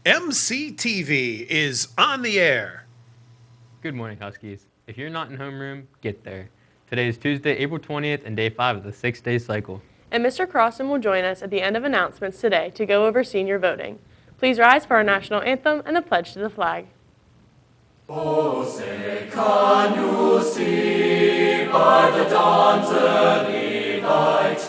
MCTV is on the air. Good morning, Huskies. If you're not in homeroom, get there. Today is Tuesday, April 20th, and day 5 of the 6-day cycle. And Mr. Crossan will join us at the end of announcements today to go over senior voting. Please rise for our national anthem and the pledge to the flag. Oh, say, can you see by the dawn's early light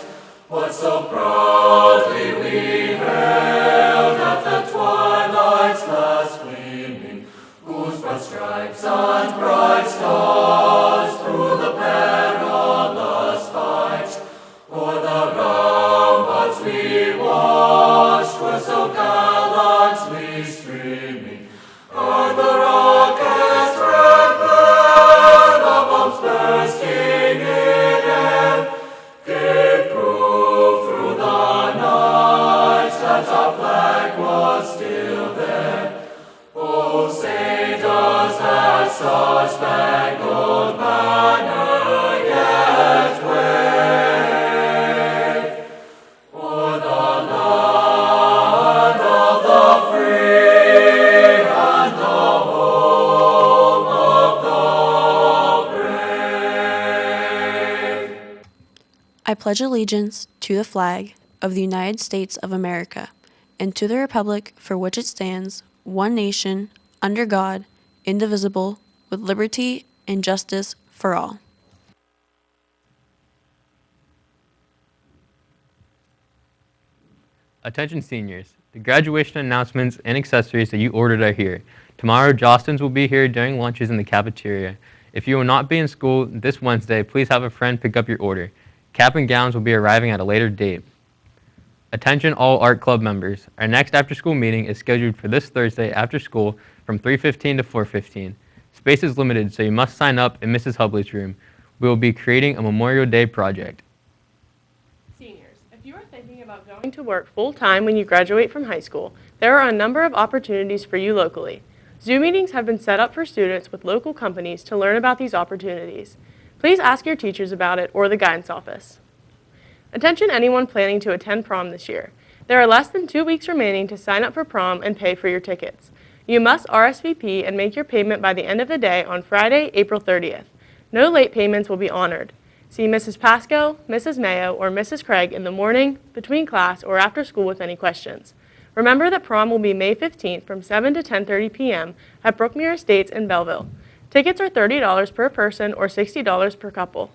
what so proudly we hailed at the twilight's last gleaming, whose broad stripes and bright stars through the perilous fight o'er the ramparts we watched were so gallantly streaming, and the rockets red glare, the bombs bursting in air, gave proof through the night that our flag was still there. Oh, say does that star-spangled banner yet wave o'er the land of the free and the home of the brave. I pledge allegiance to the flag of the United States of America and to the republic for which it stands, one nation, under God, indivisible, with liberty and justice for all. Attention seniors, the graduation announcements and accessories that you ordered are here. Tomorrow, Jostens will be here during lunches in the cafeteria. If you will not be in school this Wednesday, please have a friend pick up your order. Cap and gowns will be arriving at a later date. Attention all art club members. Our next after-school meeting is scheduled for this Thursday after school from 3:15 to 4:15. Space is limited, so you must sign up in Mrs. Hubley's room. We will be creating a Memorial Day project. Seniors, if you are thinking about going to work full-time when you graduate from high school, there are a number of opportunities for you locally. Zoom meetings have been set up for students with local companies to learn about these opportunities. Please ask your teachers about it or the guidance office. Attention anyone planning to attend prom this year. There are less than 2 weeks remaining to sign up for prom and pay for your tickets. You must RSVP and make your payment by the end of the day on Friday, April 30th. No late payments will be honored. See Mrs. Pasco, Mrs. Mayo, or Mrs. Craig in the morning, between class, or after school with any questions. Remember that prom will be May 15th from 7 to 10:30 p.m. at Brookmere Estates in Belleville. Tickets are $30 per person or $60 per couple.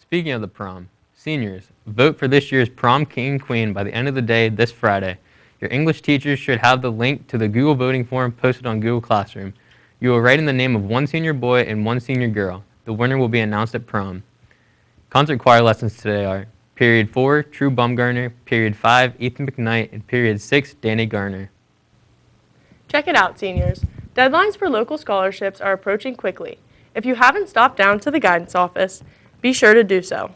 Speaking of the prom, seniors, vote for this year's prom king and queen by the end of the day this Friday. Your English teachers should have the link to the Google voting form posted on Google Classroom. You will write in the name of one senior boy and one senior girl. The winner will be announced at prom. Concert choir lessons today are Period 4, True Bumgarner, Period 5, Ethan McKnight, and Period 6, Danny Garner. Check it out, seniors. Deadlines for local scholarships are approaching quickly. If you haven't stopped down to the guidance office, be sure to do so.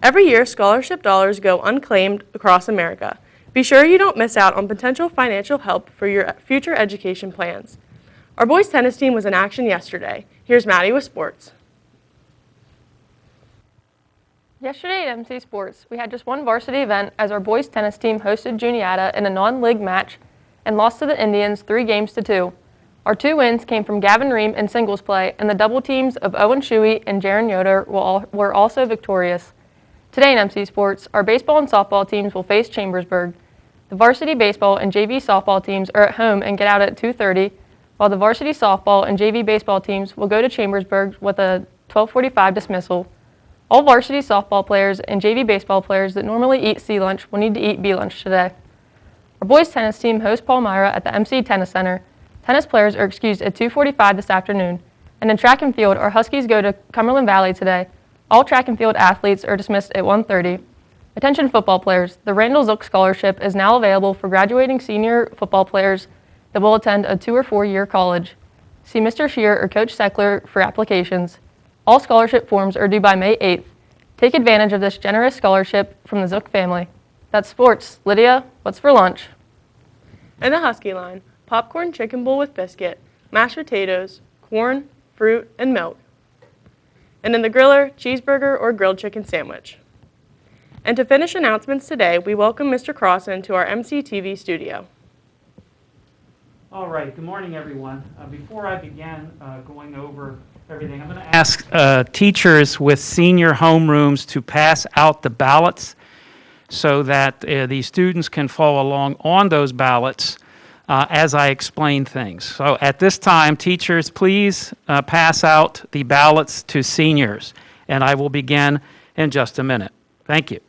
Every year, scholarship dollars go unclaimed across America. Be sure you don't miss out on potential financial help for your future education plans. Our boys tennis team was in action yesterday. Here's Maddie with sports. Yesterday at MC Sports, we had just one varsity event as our boys tennis team hosted Juniata in a non-league match and lost to the Indians 3-2. Our 2 wins came from Gavin Ream in singles play, and the double teams of Owen Shuey and Jaron Yoder were also victorious. Today in MC Sports, our baseball and softball teams will face Chambersburg. The varsity baseball and JV softball teams are at home and get out at 2:30, while the varsity softball and JV baseball teams will go to Chambersburg with a 12:45 dismissal. All varsity softball players and JV baseball players that normally eat C lunch will need to eat B lunch today. Our boys tennis team hosts Palmyra at the MC Tennis Center. Tennis players are excused at 2:45 this afternoon. And in track and field, our Huskies go to Cumberland Valley today. All track and field athletes are dismissed at 1:30. Attention football players, the Randall Zook Scholarship is now available for graduating senior football players that will attend a 2 or 4 year college. See Mr. Shear or Coach Seckler for applications. All scholarship forms are due by May 8th. Take advantage of this generous scholarship from the Zook family. That's sports. Lydia, what's for lunch? In the Husky line, popcorn chicken bowl with biscuit, mashed potatoes, corn, fruit, and milk. And in the griller, cheeseburger or grilled chicken sandwich. And to finish announcements today, we welcome Mr. Crossan to our MCTV studio. All right, good morning, everyone. Before I begin going over everything, I'm going to ask teachers with senior homerooms to pass out the ballots so that the students can follow along on those ballots as I explain things. So at this time, teachers, please pass out the ballots to seniors, and I will begin in just a minute. Thank you.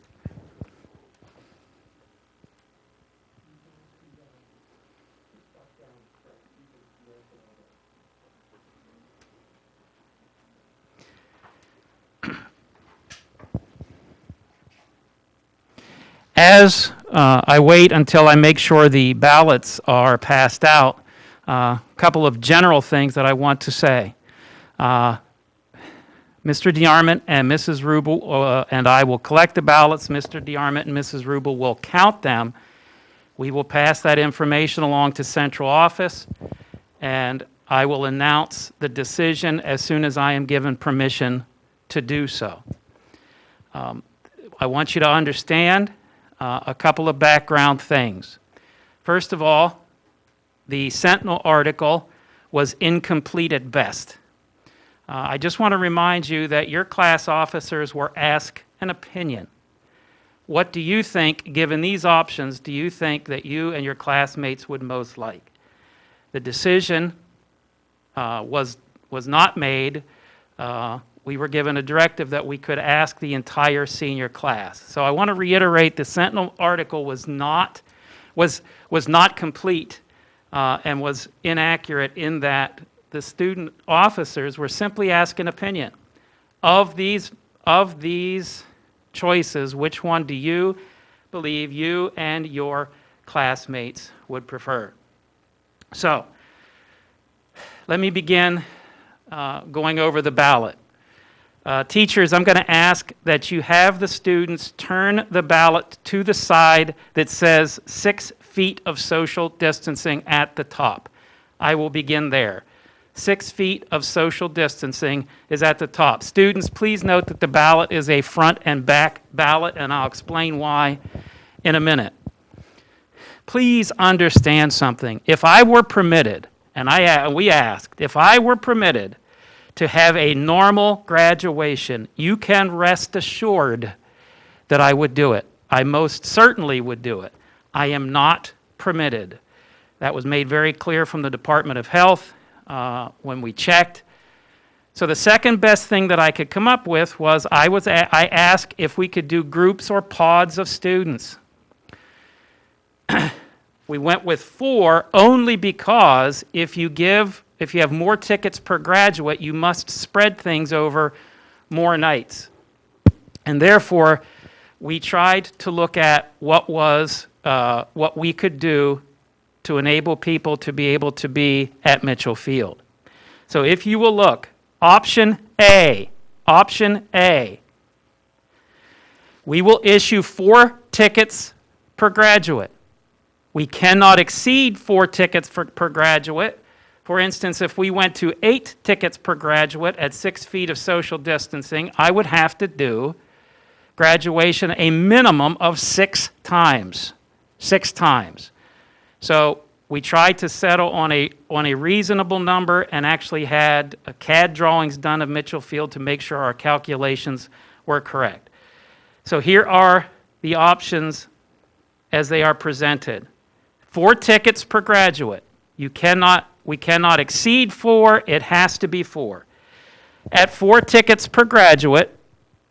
As I wait until I make sure the ballots are passed out, a couple of general things that I want to say. Mr. DeArmond and Mrs. Rubel and I will collect the ballots. Mr. DeArmond and Mrs. Rubel will count them. We will pass that information along to central office, and I will announce the decision as soon as I am given permission to do so. I want you to understand a couple of background things. First of all, the Sentinel article was incomplete at best. I just want to remind you that your class officers were asked an opinion. What do you think, given these options, do you think that you and your classmates would most like? The decision was not made. We were given a directive that we could ask the entire senior class. So I want to reiterate the Sentinel article was not complete and was inaccurate in that the student officers were simply asking opinion. Of these choices, which one do you believe you and your classmates would prefer? So let me begin going over the ballot. Teachers, I'm going to ask that you have the students turn the ballot to the side that says 6 feet of social distancing at the top. I will begin there. 6 feet of social distancing is at the top. Students, please note that the ballot is a front and back ballot, and I'll explain why in a minute. Please understand something. If I were permitted, and we asked, if I were permitted to have a normal graduation, you can rest assured that I would do it. I most certainly would do it. I am not permitted. That was made very clear from the Department of Health when we checked. So the second best thing that I could come up with was I asked if we could do groups or pods of students. We went with 4 only because if you have more tickets per graduate, you must spread things over more nights. And therefore, we tried to look at what we could do to enable people to be able to be at Mitchell Field. So if you will look, option A, we will issue 4 tickets per graduate. We cannot exceed 4 tickets per graduate. For instance, if we went to 8 tickets per graduate at 6 feet of social distancing, I would have to do graduation a minimum of 6 times. 6 times. So we tried to settle on a reasonable number and actually had CAD drawings done of Mitchell Field to make sure our calculations were correct. So here are the options as they are presented. 4 tickets per graduate. We cannot exceed 4, it has to be 4. At 4 tickets per graduate,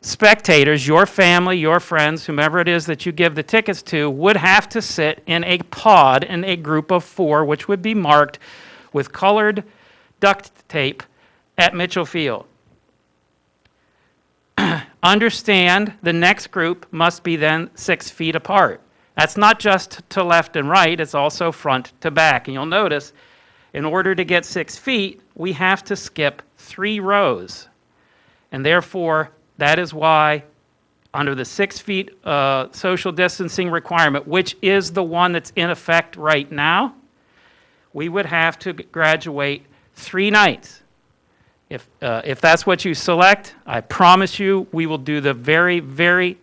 spectators, your family, your friends, whomever it is that you give the tickets to, would have to sit in a pod in a group of 4, which would be marked with colored duct tape at Mitchell Field. Understand the next group must be then 6 feet apart. That's not just to left and right, it's also front to back. And you'll notice, in order to get 6 feet, we have to skip 3 rows. And therefore, that is why, under the 6 feet social distancing requirement, which is the one that's in effect right now, we would have to graduate 3 nights. If that's what you select, I promise you we will do the very, very